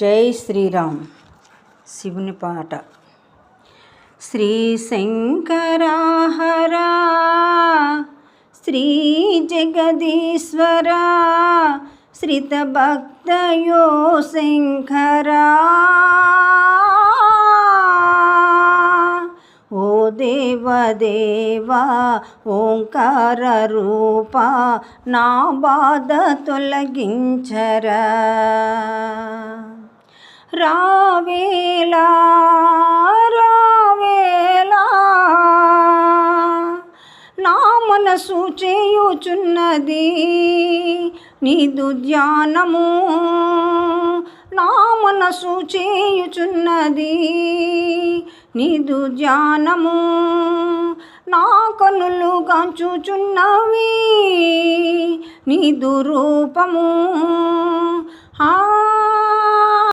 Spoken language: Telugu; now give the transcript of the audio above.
జై శ్రీరామ్. శివుని పాట. శ్రీ శంకరా హరా శ్రీ జగదీశ్వరా శ్రిత భక్తయో శంకరా. ఓ దేవదేవా ఓంకార రూప నా బాధ తొలగించరా. రావేలా రావేలా నా మనసు చేయుచున్నది నీదు ధ్యానము. నా మనసు చేయుచున్నది నీదు ధ్యానము. నా కనులు గాంచుచున్నవి నీదు రూపము.